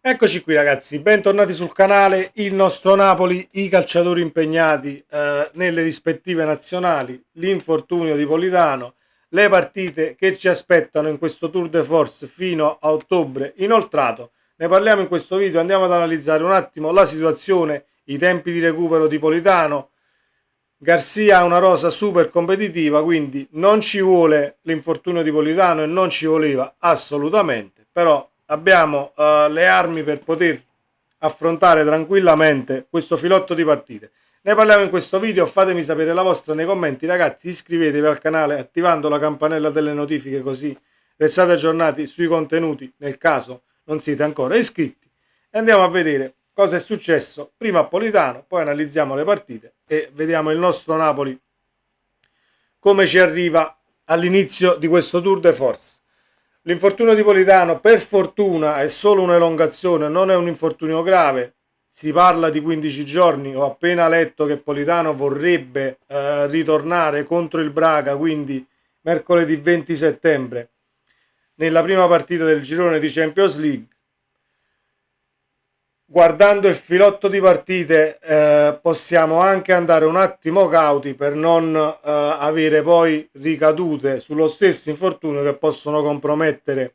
Eccoci qui ragazzi, bentornati sul canale. Il nostro Napoli, i calciatori impegnati nelle rispettive nazionali, l'infortunio di Politano, le partite che ci aspettano in questo Tour de Force fino a ottobre inoltrato. Ne parliamo in questo video, andiamo ad analizzare un attimo la situazione, i tempi di recupero di Politano. Garcia ha una rosa super competitiva, quindi non ci vuole l'infortunio di Politano e non ci voleva assolutamente, però abbiamo le armi per poter affrontare tranquillamente questo filotto di partite. Ne parliamo in questo video, fatemi sapere la vostra nei commenti ragazzi, iscrivetevi al canale attivando la campanella delle notifiche così restate aggiornati sui contenuti nel caso non siete ancora iscritti e andiamo a vedere cosa è successo prima a Politano, poi analizziamo le partite e vediamo il nostro Napoli come ci arriva all'inizio di questo Tour de Force. L'infortunio di Politano per fortuna è solo un'elongazione, non è un infortunio grave, si parla di 15 giorni, ho appena letto che Politano vorrebbe ritornare contro il Braga, quindi mercoledì 20 settembre, nella prima partita del girone di Champions League. Guardando il filotto di partite possiamo anche andare un attimo cauti per non avere poi ricadute sullo stesso infortunio che possono compromettere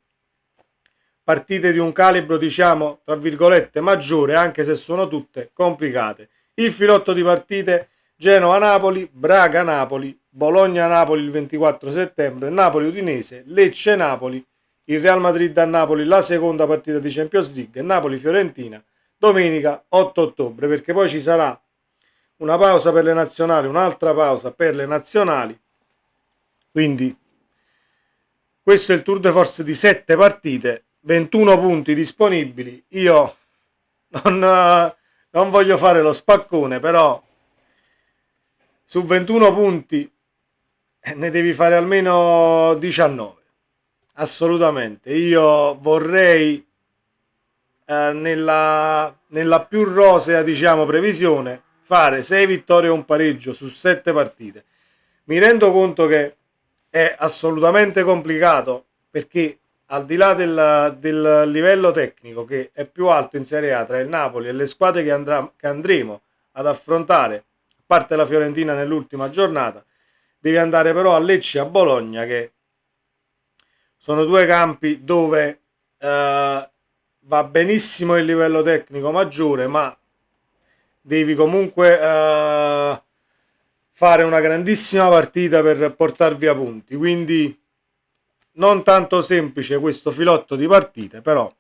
partite di un calibro diciamo tra virgolette maggiore, anche se sono tutte complicate. Il filotto di partite: Genoa-Napoli, Braga-Napoli, Bologna-Napoli il 24 settembre, Napoli-Udinese, Lecce-Napoli, il Real Madrid a Napoli la seconda partita di Champions League, Napoli-Fiorentina domenica 8 ottobre, perché poi ci sarà una pausa per le nazionali, un'altra pausa per le nazionali, quindi questo è il Tour de Force di 7 partite, 21 punti disponibili. Io non voglio fare lo spaccone, però su 21 punti ne devi fare almeno 19. Assolutamente. Io vorrei nella più rosea diciamo previsione fare 6 vittorie e un pareggio su 7 partite. Mi rendo conto che è assolutamente complicato perché al di là del livello tecnico che è più alto in Serie A tra il Napoli e le squadre che andremo ad affrontare, a parte la Fiorentina nell'ultima giornata, devi andare però a Lecce e a Bologna, che sono due campi dove va benissimo il livello tecnico maggiore, ma devi comunque fare una grandissima partita per portar via punti, quindi non tanto semplice questo filotto di partite, però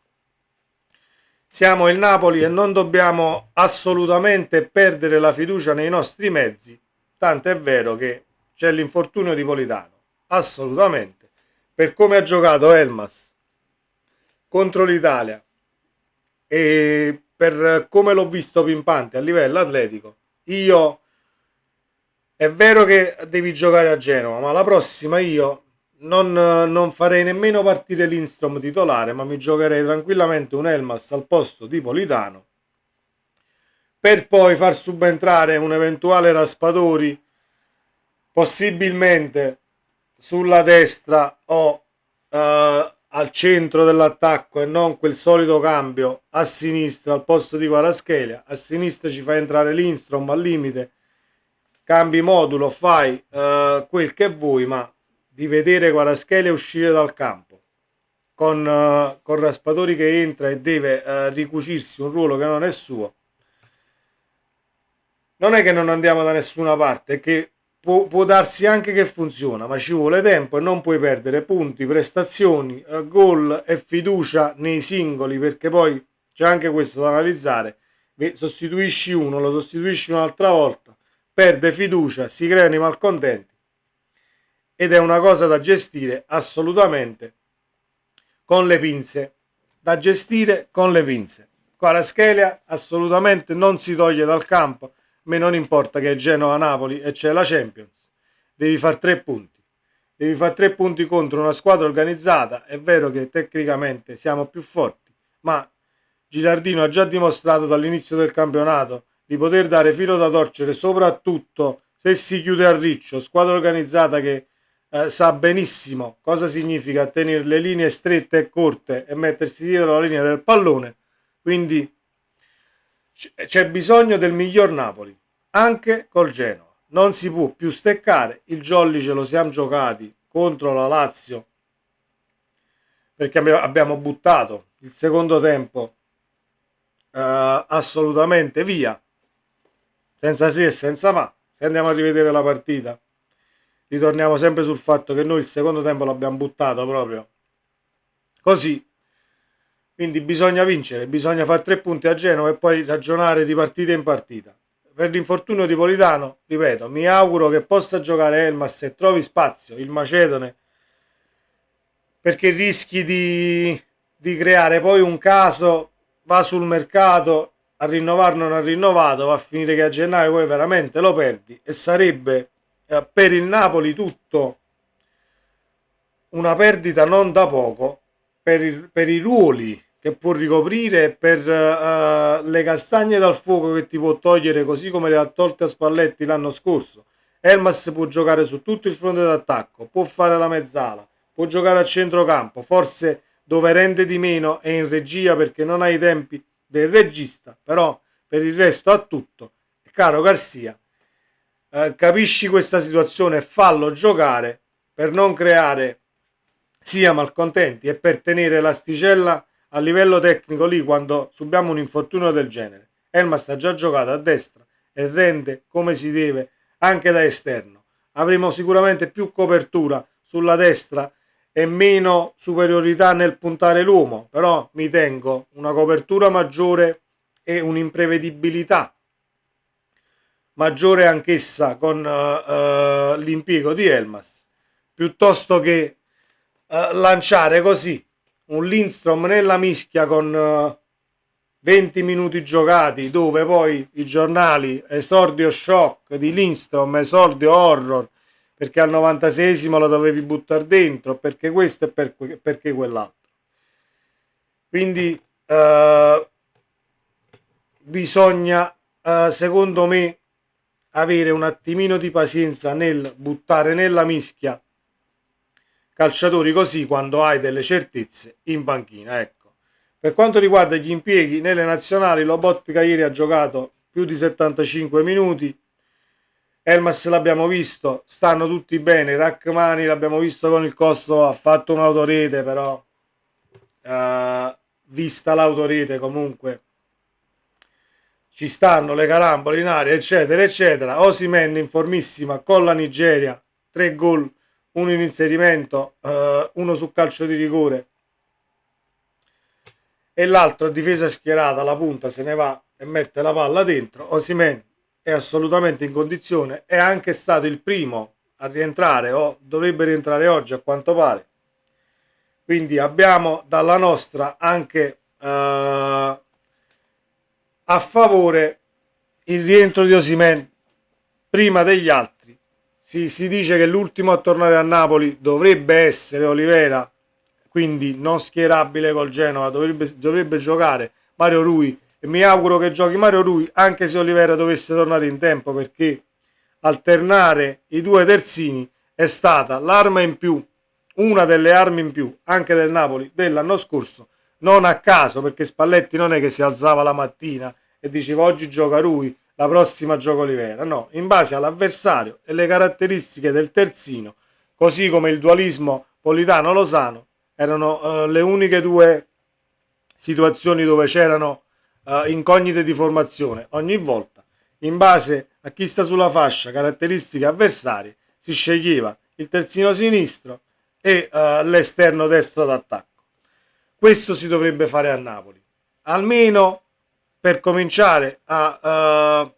siamo il Napoli e non dobbiamo assolutamente perdere la fiducia nei nostri mezzi, tanto è vero che c'è l'infortunio di Politano, assolutamente, per come ha giocato Elmas contro l'Italia e per come l'ho visto pimpante a livello atletico, io è vero che devi giocare a Genova, ma la prossima io non farei nemmeno partire Lindstrom titolare, ma mi giocherei tranquillamente un Elmas al posto di Politano per poi far subentrare un eventuale Raspadori possibilmente sulla destra o al centro dell'attacco e non quel solito cambio a sinistra al posto di Kvaratskhelia. A sinistra ci fa entrare Lindstrom al limite, cambi modulo, fai quel che vuoi, ma di vedere Kvaratskhelia uscire dal campo con Raspadori che entra e deve ricucirsi un ruolo che non è suo, non è che non andiamo da nessuna parte, è che può darsi anche che funziona, ma ci vuole tempo e non puoi perdere punti, prestazioni, gol e fiducia nei singoli, perché poi c'è anche questo da analizzare. Sostituisci uno, lo sostituisci un'altra volta, perde fiducia, si creano i malcontenti ed è una cosa da gestire assolutamente con le pinze. Da gestire con le pinze. Kvaratskhelia assolutamente non si toglie dal campo. A me non importa che è Genova-Napoli e c'è la Champions, devi fare 3 punti. Devi fare 3 punti contro una squadra organizzata. È vero che tecnicamente siamo più forti, ma Gilardino ha già dimostrato dall'inizio del campionato di poter dare filo da torcere, soprattutto se si chiude a riccio. Squadra organizzata che sa benissimo cosa significa tenere le linee strette e corte e mettersi dietro la linea del pallone. Quindi c'è bisogno del miglior Napoli, anche col Genoa. Non si può più steccare, il jolly ce lo siamo giocati contro la Lazio, perché abbiamo buttato il secondo tempo assolutamente via, senza se e senza ma. Se andiamo a rivedere la partita, ritorniamo sempre sul fatto che noi il secondo tempo l'abbiamo buttato proprio così. Quindi bisogna vincere, bisogna fare 3 punti a Genova e poi ragionare di partita in partita. Per l'infortunio di Politano, ripeto, mi auguro che possa giocare Elmas e trovi spazio il macedone, perché rischi di creare poi un caso, va sul mercato a rinnovare, non ha rinnovato, va a finire che a gennaio poi veramente lo perdi e sarebbe per il Napoli tutto una perdita non da poco per i ruoli che può ricoprire, per le castagne dal fuoco che ti può togliere, così come le ha tolte a Spalletti l'anno scorso. Elmas può giocare su tutto il fronte d'attacco, può fare la mezzala, può giocare a centrocampo, forse dove rende di meno è in regia perché non ha i tempi del regista, però per il resto ha tutto. E caro Garcia, capisci questa situazione e fallo giocare per non creare sia malcontenti e per tenere l'asticella a livello tecnico lì quando subiamo un infortunio del genere. Elmas ha già giocato a destra e rende come si deve anche da esterno. Avremo sicuramente più copertura sulla destra e meno superiorità nel puntare l'uomo, però mi tengo una copertura maggiore e un'imprevedibilità maggiore anch'essa con l'impiego di Elmas, piuttosto che lanciare così un Lindstrom nella mischia con 20 minuti giocati, dove poi i giornali esordio shock di Lindstrom, esordio horror perché al 96esimo lo dovevi buttare dentro, perché questo e perché quell'altro. Quindi bisogna secondo me avere un attimino di pazienza nel buttare nella mischia calciatori così quando hai delle certezze in panchina. Ecco. Per quanto riguarda gli impieghi nelle nazionali, Lobotka ieri ha giocato più di 75 minuti, Elmas l'abbiamo visto, stanno tutti bene, Rachmani l'abbiamo visto con il Kosovo, ha fatto un'autorete, però vista l'autorete comunque ci stanno le carambole in aria, eccetera eccetera. Osimhen in formissima con la Nigeria, 3 gol, uno in inserimento, uno su calcio di rigore e l'altro difesa schierata, la punta se ne va e mette la palla dentro. Osimhen è assolutamente in condizione, è anche stato il primo a rientrare o dovrebbe rientrare oggi a quanto pare, quindi abbiamo dalla nostra anche a favore il rientro di Osimhen prima degli altri. Si dice che l'ultimo a tornare a Napoli dovrebbe essere Olivera, quindi non schierabile col Genova, dovrebbe giocare Mario Rui e mi auguro che giochi Mario Rui anche se Olivera dovesse tornare in tempo, perché alternare i due terzini è stata l'arma in più, una delle armi in più anche del Napoli dell'anno scorso, non a caso, perché Spalletti non è che si alzava la mattina e diceva oggi gioca Rui, la prossima gioca Olivera, no, in base all'avversario e le caratteristiche del terzino, così come il dualismo Politano-Lozano, erano le uniche due situazioni dove c'erano incognite di formazione. Ogni volta, in base a chi sta sulla fascia, caratteristiche avversarie, si sceglieva il terzino sinistro e l'esterno destro d'attacco. Questo si dovrebbe fare a Napoli, almeno per cominciare ad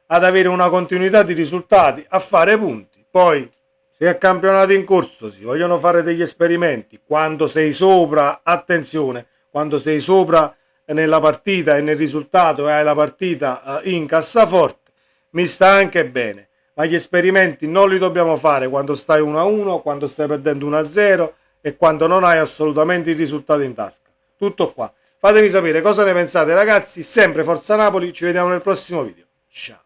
avere una continuità di risultati, a fare punti. Poi, se a campionato in corso si vogliono fare degli esperimenti, quando sei sopra, attenzione, quando sei sopra nella partita e nel risultato e hai la partita in cassaforte, mi sta anche bene, ma gli esperimenti non li dobbiamo fare quando stai 1-1, quando stai perdendo 1-0 e quando non hai assolutamente il risultato in tasca. Tutto qua. Fatemi sapere cosa ne pensate ragazzi, sempre Forza Napoli, ci vediamo nel prossimo video. Ciao.